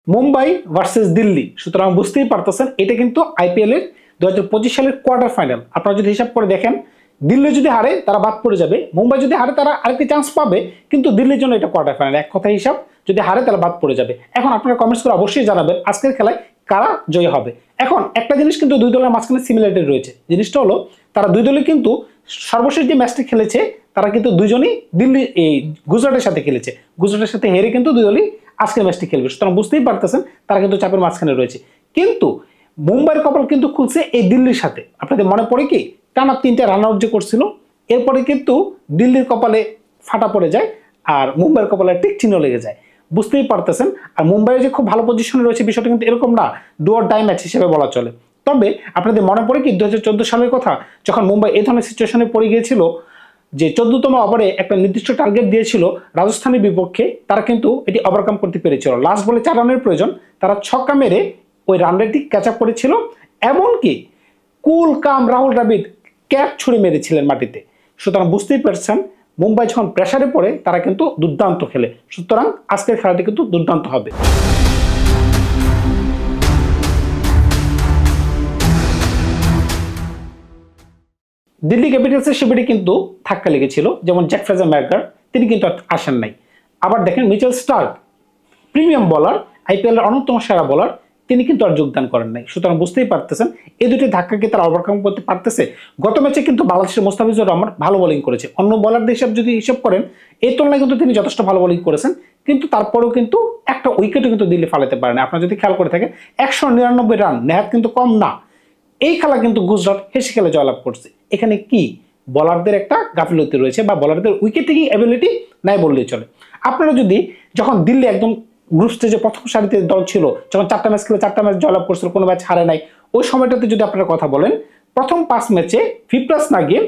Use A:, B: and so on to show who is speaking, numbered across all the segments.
A: Mumbai versus Delhi, সুতরাং বুঝতেই পারতেছেন এটা কিন্তু আইপিএল এর 2025 সালের কোয়ার্টার ফাইনাল। আপনারা যদি হিসাব করে দেখেন, দিল্লি যদি হারে তারা বাদ পড়ে যাবে, মুম্বাই যদি হারে তারা আরেকটি চান্স পাবে, কিন্তু দিল্লির জন্য এটা কোয়ার্টার ফাইনাল। এক কথা হিসাব, যদি হারে তাহলে বাদ পড়ে যাবে। এখন আপনারা কমেন্টস করে অবশ্যই জানাবেন আজকের খেলায় কারা জয়ী হবে। এখন একটা জিনিস কিন্তু দুই দলের মাঝখানে সিমিলারিটি রয়েছে, জিনিসটা হলো তারা দুই দলই কিন্তু সর্বশেষ যে ম্যাচটি খেলেছে তারা কিন্তু দুজনই দিল্লি গুজরাটের সাথে খেলেছে, গুজরাটের সাথে হেরে কিন্তু দুই দলই আজকের ম্যাচটি খেলবে। সুতরাং বুঝতেই পারতেছেন তারা কিন্তু চাপের মাঝখানে রয়েছে। কিন্তু মুম্বাইয়ের কপাল কিন্তু খুলছে এই দিল্লির সাথে। আপনাদের মনে পড়ে কি টানা 3টা রান আউট যে করছিল, এরপরে কিন্তু দিল্লির কপালে ফাটা পড়ে যায় আর মুম্বাইয়ের কপালে টিক চিহ্ন লেগে যায়, বুঝতেই পারতেছেন। আর মুম্বাইয়ের যে খুব ভালো পজিশনে রয়েছে বিষয়টা কিন্তু এরকম না, ডু অর ডাই ম্যাচ হিসেবে বলা চলে। তবে আপনাদের মনে পড়ে কি 2014 সালের কথা, যখন মুম্বাই এই ধরনের সিচুয়েশনে পড়ে গিয়েছিল যে 14তম ওভারে একটা নির্দিষ্ট টার্গেট দিয়েছিল রাজস্থানের বিপক্ষে, তারা কিন্তু এটি ওভারকাম করতে পেরেছিল। লাস্ট বলে 4 রানের প্রয়োজন, তারা ছক্কা মেরে ওই রান রেটটি ক্যাচ আপ করেছিল। এমনকি কুল কাম রাহুল দ্রাবিড় ক্যাচ ছুড়ে মেরেছিলেন মাটিতে। সুতরাং বুঝতেই পারছেন মুম্বাই যখন প্রেসারে পড়ে তারা কিন্তু দুর্দান্ত খেলে। সুতরাং আজকের খেলাটি কিন্তু দুর্দান্ত হবে। দিল্লি ক্যাপিটালসের শিবিরে কিন্তু ধাক্কা লেগেছিল, যেমন জ্যাক ফ্রেজার ম্যাকগার্থ তিনি কিন্তু আসেন নাই। আবার দেখেন মিচেল স্টার্ক প্রিমিয়াম বলার, আইপিএল এর অন্যতম সেরা বলার, তিনি কিন্তু আর যোগদান করেন নাই। সুতরাং বুঝতেই পারতেছেন এই দুটি ধাক্কাকে তারা ওভারকাম করতে পারতেছে। গত ম্যাচে কিন্তু বাংলাদেশের মোস্তাফিজুর রহমান ভালো বোলিং করেছে, অন্য বলারদের হিসাব যদি হিসাব করেন এই তুলনায় কিন্তু তিনি যথেষ্ট ভালো বোলিং করেছেন, কিন্তু তারপরেও কিন্তু একটা উইকেটও কিন্তু দিল্লি ফালাতে পারে না। আপনারা যদি খেয়াল করে থাকেন 199 রান নেহাত কিন্তু কম না। এই খেলা কিন্তু গুজরাট হেসে খেলে জয়লাভ করছে। এখানে কি বলারদের একটা গাফিলতি রয়েছে বা বলারদের উইকেট টেকিং অ্যাবিলিটি নাই বললেই চলে। আপনারা যদি যখন দিল্লি একদম গ্রুপ স্টেজে প্রথম সারিতে দল ছিল, যখন 4টা ম্যাচ খেলে 4টা ম্যাচ জয়লাভ করছিল, কোনো ম্যাচ হারে নাই, ওই সময়টাতে যদি আপনারা কথা বলেন প্রথম 5 ম্যাচে ফিপ্রাস নাগিয়ে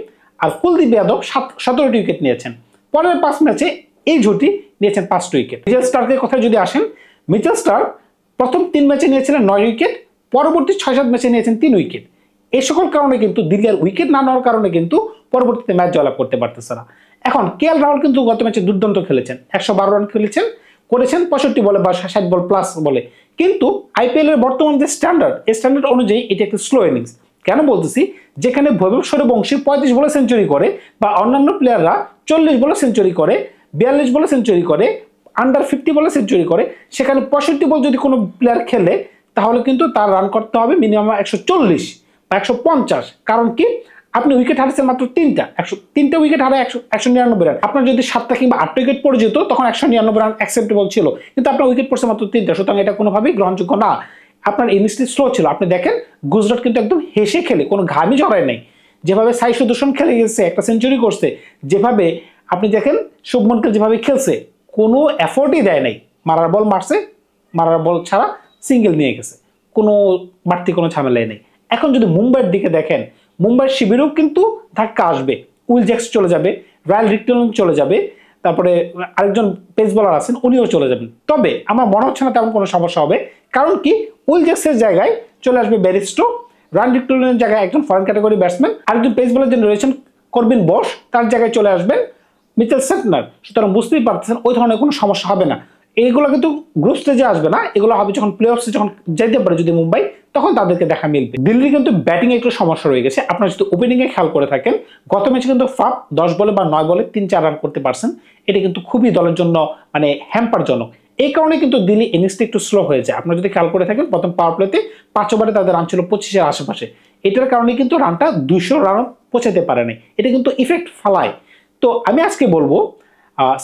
A: আর কুলদীপ যাদব 17টি উইকেট নিয়েছেন। পরের 5 ম্যাচে এই জুটি নিয়েছেন 5টি উইকেট। মিচেল স্টার্কের কথা যদি আসেন, মিচেল স্টার্ক প্রথম 3 ম্যাচে নিয়েছিলেন 9 উইকেট, পরবর্তী 6-7 ম্যাচে নিয়েছেন 3 উইকেট। এই সকল কারণে কিন্তু দিল্লি আর উইকেট না নেওয়ার কারণে কিন্তু পরবর্তীতে ম্যাচ জয়লাভ করতে পারতেছে না। এখন কেএল রাহুল কিন্তু গত ম্যাচে দুর্দান্ত খেলেছেন, 112 রান করেছেন 65 বলে বা 60 বল প্লাস বলে। কিন্তু আইপিএল এর বর্তমান যে স্ট্যান্ডার্ড, এই স্ট্যান্ডার্ড অনুযায়ী এটি একটা স্লো ইনিংস। কেন বলতেছি, যেখানে বৈভব সূর্যবংশী 35 বলে সেঞ্চুরি করে বা অন্যান্য প্লেয়াররা 40 বলে সেঞ্চুরি করে, 42 বলে সেঞ্চুরি করে, আন্ডার 50 বলে সেঞ্চুরি করে, সেখানে 65 বল যদি কোনো প্লেয়ার খেলে তাহলে কিন্তু তার রান করতে হবে মিনিমাম 140 বা 150। কারণ কি, আপনি উইকেট হারিয়েছেন মাত্র 3টা উইকেট হারায় 199 রান। আপনার যদি 7টা কিংবা 8টা উইকেট পড়ে যেত তখন 199 রান অ্যাকসেপ্টেবল ছিল, কিন্তু আপনার উইকেট পড়ছে মাত্র 3টা। সুতরাং এটা কোনোভাবেই গ্রহণযোগ্য না। আপনার ইনিংসটি স্লো ছিল। আপনি দেখেন গুজরাট কিন্তু একদম হেসে খেলে, কোনো ঘামই ঝরায় নাই। যেভাবে সাই সুদর্শন খেলে গেছে, একটা সেঞ্চুরি করছে, যেভাবে আপনি দেখেন শুভমন গিল যেভাবে খেলছে, কোনো এফোর্টই দেয় নাই। মারার বল মারছে, মারার বল ছাড়া সিঙ্গেল নিয়ে গেছে, কোনো বাড়তি কোনো ঝামেলাই নেই। এখন যদি মুম্বাইয়ের দিকে দেখেন, মুম্বাইয়ের শিবিরেও কিন্তু ধাক্কা আসবে। উইল জ্যাক্স চলে যাবে, রায়াল রিকটন চলে যাবে, তারপরে আরেকজন পেস বোলার আছেন উনিও চলে যাবেন। তবে আমার মনে হচ্ছে না তেমন কোনো সমস্যা হবে। কারণ কি, উইল জ্যাক্সের জায়গায় চলে আসবে ব্যারিস্টো, রায়াল রিকটনের জায়গায় একজন ফরেন ক্যাটাগরি ব্যাটসম্যান, আরেকজন পেস বোলার যিনি রয়েছেন করবিন বোস, তার জায়গায় চলে আসবেন মিচেল সেন্টনার। সুতরাং বুঝতেই পারতেছেন ওই ধরনের কোনো সমস্যা হবে না। এইগুলো কিন্তু গ্রুপ স্টেজে আসবে না, এগুলো হবে যখন প্লে অফসে যখন যেতে পারে যদি মুম্বাই, তখন তাদেরকে দেখা মিলবে। দিল্লির কিন্তু ব্যাটিং এ একটু সমস্যা রয়ে গেছে। আপনারা যদি ওপেনিং এ খেয়াল করে থাকেন, গত ম্যাচে কিন্তু ফাপ 10 বলে বা 9 বলে 3-4 রান করতে পারছেন। এটা কিন্তু খুবই দলের জন্য মানে হ্যাম্পারজনক। এই কারণে কিন্তু দিল্লি ইনিংসটা একটু স্লো হয়ে যায়। আপনারা যদি খেয়াল করে থাকেন প্রথম পাওয়ার প্লেতে 5 ওভারে তাদের রান ছিল 25-এর আশেপাশে। এটার কারণে কিন্তু রানটা 200 রান পৌঁছাতে পারে নাই। এটা কিন্তু ইফেক্ট ফালায়। তো আমি আজকে বলবো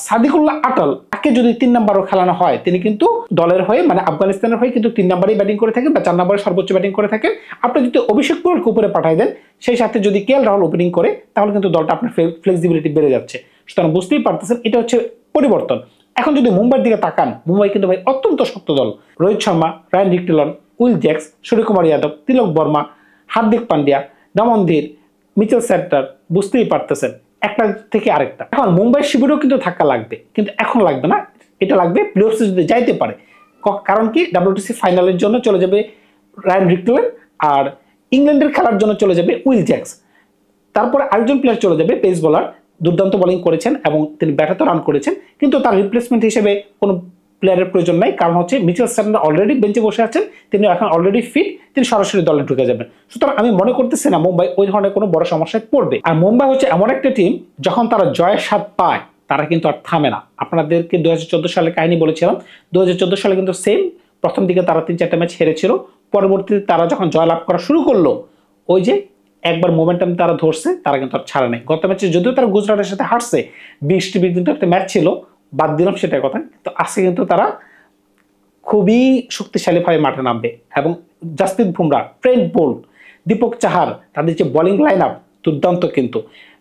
A: সাদিকুল্লাহ আটাল, তাকে যদি 3 নম্বরও খেলানো হয়, তিনি কিন্তু দলের হয়ে মানে আফগানিস্তানের হয়ে কিন্তু 3 নম্বরেই ব্যাটিং করে থাকেন বা 4 নম্বরে সর্বোচ্চ ব্যাটিং করে থাকেন। আপনি যদি অভিষেক পুরীকে উপরে পাঠাই দেন, সেই সাথে যদি কেএল রাহুল ওপেনিং করে, তাহলে কিন্তু দলটা আপনার ফ্লেক্সিবিলিটি বেড়ে যাচ্ছে। সুতরাং বুঝতেই পারতেছেন এটা হচ্ছে পরিবর্তন। এখন যদি মুম্বাইয়ের দিকে তাকান, মুম্বাই কিন্তু ভাই অত্যন্ত শক্ত দল। Rohit Sharma, Ryan Rickelton, Will Jacks, Suryakumar Yadav, Tilak Varma, Hardik Pandya, Naman Dhir, Mitchell centre, বুঝতেই পারতেছেন একটা থেকে আরেকটা। এখন মুম্বাই শিবিরেও কিন্তু ধাক্কা লাগবে, কিন্তু এখন লাগবে না, এটা লাগবে প্লে অফসে যদি যাইতে পারে। কারণ কি, WTC ফাইনালের জন্য চলে যাবে রায়ান রিকটন, আর ইংল্যান্ডের খেলার জন্য চলে যাবে উইল জ্যাক্স। তারপরে আরেকজন প্লেয়ার চলে যাবে পেস বোলার, দুর্দান্ত বোলিং করেছেন এবং তিনি ব্যাটাতে রান করেছেন, কিন্তু তার রিপ্লেসমেন্ট হিসেবে কোনো প্লেয়ারের প্রয়োজন নাই, কারণ হচ্ছে মিচেল স্টার্ক অলরেডি বেঞ্চে বসে আছেন, তিনি এখন অলরেডি ফিট, তিনি সরাসরি দলে ঢুকে যাবেন। সুতরাং আমি মনে করতেছি না মুম্বাই ওই ধরনের কোনো বড় সমস্যায় পড়বে। আর মুম্বাই হচ্ছে এমন একটা টিম, যখন তারা জয়ের স্বাদ পায় তারা কিন্তু আর থামে না। আপনাদেরকে 2014 সালে কাহিনী বলেছিলাম, 2014 সালে কিন্তু সেম, প্রথম দিকে তারা 3-4টা ম্যাচ হেরেছিল, পরবর্তীতে তারা যখন জয়লাভ করা শুরু করলো, ওই যে একবার মোমেন্টাম তারা ধরছে, তারা কিন্তু আর ছাড়ে নাই। গত ম্যাচে যদিও তারা গুজরাটের সাথে হারছে, 20টি কিন্তু একটা ম্যাচ ছিল, বাদ দিলাম সেটার কথা, কিন্তু আজকে কিন্তু তারা খুবই শক্তিশালীভাবে মাঠে নামবে। এবং জাসপ্রীত বুমরা, ট্রেন্ট বোল্ট, দীপক চাহার, তাদের যে বোলিং লাইন আপ দুর্দান্ত কিন্তু।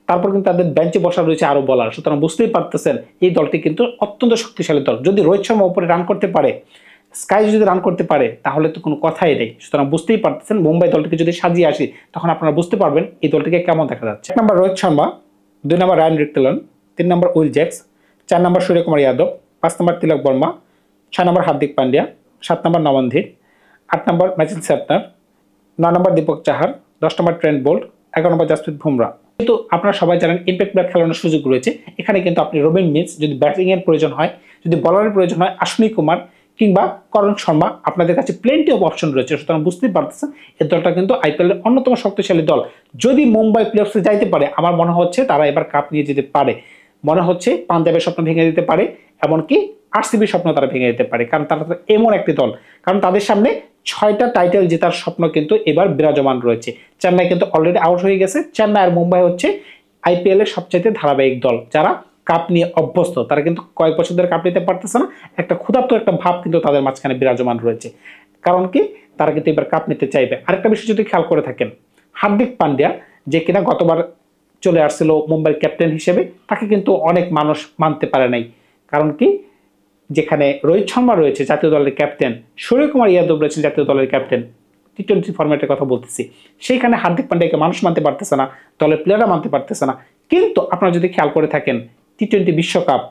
A: তারপর কিন্তু তাদের বেঞ্চে বসা রয়েছে আরো বলার, সুতরাং বুঝতেই পারতেছেন এই দলটি কিন্তু অত্যন্ত শক্তিশালী দল। যদি রোহিত শর্মা উপরে রান করতে পারে, স্কাই যদি রান করতে পারে, তাহলে তো কোনো কথাই নেই। সুতরাং বুঝতেই পারতেছেন মুম্বাই দলটিকে যদি সাজিয়ে আসি, তখন আপনারা বুঝতে পারবেন এই দলটিকে কেমন দেখা যাচ্ছে। 1 নম্বর রোহিত শর্মা, 2 নম্বর রায়ান রিকটেলন, 3 নম্বর উইল জ্যাক্স, 4 নম্বর সূর্যকুমার যাদব, 5 নম্বর তিলক বর্মা, 6 নম্বর হার্দিক পান্ডিয়া, 7 নম্বর নমন ধীর, 8 নম্বর ম্যাচেল স্যাপনার, 9 নম্বর দীপক চাহার, 10 নম্বর ট্রেন্ট বোল্ট, 11 নম্বর জাসপ্রীত বুমরা। কিন্তু আপনারা সবাই জানেন ইম্প্যাক্ট প্লেয়ার খেলানোর সুযোগ রয়েছে। এখানে কিন্তু আপনি রবিন মিলস, যদি ব্যাটিং এর প্রয়োজন হয়, যদি বলারের প্রয়োজন হয়, অশ্বিনী কুমার কিংবা করণ শর্মা, আপনাদের কাছে প্লেন্টি অফ অপশন রয়েছে। সুতরাং বুঝতেই পারতেছেন এই দলটা কিন্তু আইপিএল এর অন্যতম শক্তিশালী দল। যদি মুম্বাই প্লেঅফে যাইতে পারে, আমার মনে হচ্ছে তারা এবার কাপ নিয়ে যেতে পারে। মনে হচ্ছে পাঞ্জাবের স্বপ্ন ভেঙে দিতে পারে, এমনকি আরসিবির স্বপ্ন তারা ভেঙে দিতে পারে, কারণ তারা এমন একটি দল। কারণ তাদের সামনে 6টা টাইটেল জেতার স্বপ্ন কিন্তু এবার বিরাজমান রয়েছে। চেন্নাই কিন্তু অলরেডি আউট হয়ে গেছে। চেন্নাই আর মুম্বাই হচ্ছে আইপিএল এর সবচেয়ে ধারাবাহিক দল, যারা কাপ নিয়ে অভ্যস্ত। তারা কিন্তু কয়েক বছর ধরে কাপ নিতে পারতেছে না, একটা ক্ষুধার্ত একটা ভাব কিন্তু তাদের মাঝখানে বিরাজমান রয়েছে। কারণ কি, তারা কিন্তু এবার কাপ নিতে চাইবে। আরেকটা বিষয় যদি খেয়াল করে থাকেন, হার্দিক পান্ডিয়া যে কিনা গতবার চলে আসছিল মুম্বাইয়ের ক্যাপ্টেন হিসেবে, তাকে কিন্তু অনেক মানুষ মানতে পারে নাই। কারণ কি, যেখানে রোহিত শর্মা রয়েছে জাতীয় দলের ক্যাপ্টেন, সূর্যকুমার যাদব রয়েছেন জাতীয় দলের ক্যাপ্টেন, টি-20 ফরম্যাটের কথা বলতেছি, সেইখানে হার্দিক পান্ডিয়াকে মানুষ মানতে পারতেছে না, দলের প্লেয়াররা মানতে পারতেছে না। কিন্তু আপনারা যদি খেয়াল করে থাকেন, টি-20 বিশ্বকাপ,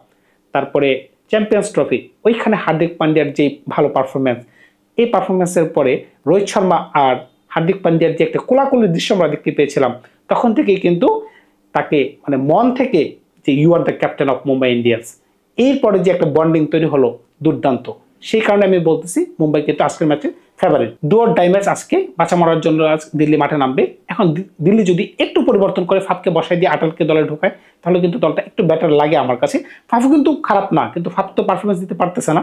A: তারপরে চ্যাম্পিয়ন্স ট্রফি, ওইখানে হার্দিক পান্ডিয়ার যে ভালো পারফরমেন্স, এই পারফরমেন্সের পরে রোহিত শর্মা আর হার্দিক পান্ডিয়ার যে একটা কোলাকুলির দৃশ্য আমরা দেখতে পেয়েছিলাম, তখন থেকেই কিন্তু তাকে মানে মন থেকে যে you are the captain of Mumbai Indians, এরপরে যে একটা বন্ডিং তৈরি হলো দুর্দান্ত। সেই কারণে আমি বলতেছি মুম্বাই কিন্তু আজকের ম্যাচে favourite. Do or die match, আজকে বাঁচা মরার জন্য আজ দিল্লি মাঠে নামবে। এখন দিল্লি যদি একটু পরিবর্তন করে ফাফকে বসাই দিয়ে আটালকে দলে ঢোকায়, তাহলে কিন্তু দলটা একটু বেটার লাগে আমার কাছে। ফাফু কিন্তু খারাপ না, কিন্তু ফাফ তো পারফরমেন্স দিতে পারতেছে না।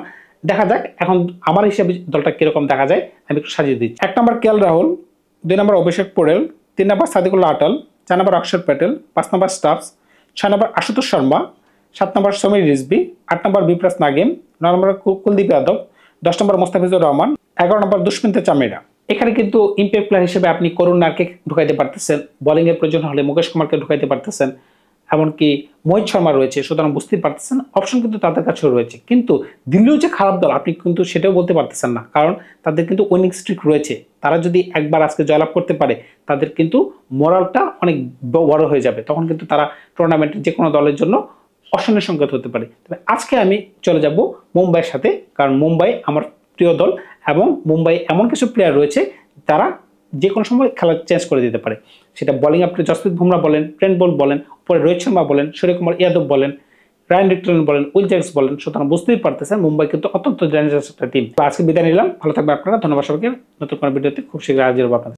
A: দেখা যাক এখন আমার হিসাবে দলটা কিরকম দেখা যায়, আমি একটু সাজিয়ে দিচ্ছি। 1 নম্বর কেএল রাহুল, 2 নম্বর অভিষেক পোরেল, 3 নম্বর সাদিকুল্লাহ আটাল, 4 নম্বর অক্ষর প্যাটেল, 5 নম্বর স্টাফস, 6 নম্বর আশুতোষ শর্মা, 7 নম্বর সমীর রিজভি, 8 নম্বর বিপ্রাস নাগিম, 9 নম্বর কুলদীপ যাদব, 10 নম্বর মোস্তাফিজুর রহমান, 11 নম্বর দুষ্মিন্ত চামেরা। এখানে কিন্তু ইম্প্যাক্ট প্লেয়ার হিসেবে আপনি করুণ নারকে ঢুকাইতে পারতেছেন, বোলিং এর প্রয়োজন হলে মুকেশ কুমারকে ঢুকাইতে পারতেছেন, এমনকি মোহিত শর্মা রয়েছে। সুতরাং বুঝতেই পারতেছেন অপশন কিন্তু তাদের কাছেও রয়েছে। কিন্তু দিল্লিও যে খারাপ দল আপনি কিন্তু সেটাও বলতে পারতেছেন না, কারণ তাদের কিন্তু উইনিং স্ট্রিক রয়েছে। তারা যদি একবার আজকে জয়লাভ করতে পারে, তাদের কিন্তু মোরালটা অনেক বড় হয়ে যাবে। তখন কিন্তু তারা টুর্নামেন্টের যে কোনো দলের জন্য অশনের সংকেত হতে পারে। তবে আজকে আমি চলে যাব মুম্বাইয়ের সাথে, কারণ মুম্বাই আমার প্রিয় দল এবং মুম্বাই এমন কিছু প্লেয়ার রয়েছে তারা যে কোনো সময় খেলা চেঞ্জ করে দিতে পারে। সেটা বোলিং আপনি জাসপ্রীত বুমরা বলেন, ট্রেন্ট বোল্ট বলেন, উপরে রোহিত শর্মা বলেন, সূর্যকুমার যাদব বলেন, রায়ান রিকটেলন বলেন, উইল জ্যাক্স বলেন। সুতরাং বুঝতেই পারতেছেন মুম্বাই কিন্তু অত্যন্ত ডেঞ্জারাস একটা টিম। আজকে বিদায় নিলাম, ভালো থাকবে আপনারা। ধন্যবাদ সবাইকে। নতুন কোনো ভিডিওতে খুব শীঘ্র হাজির হবো আপনাদের।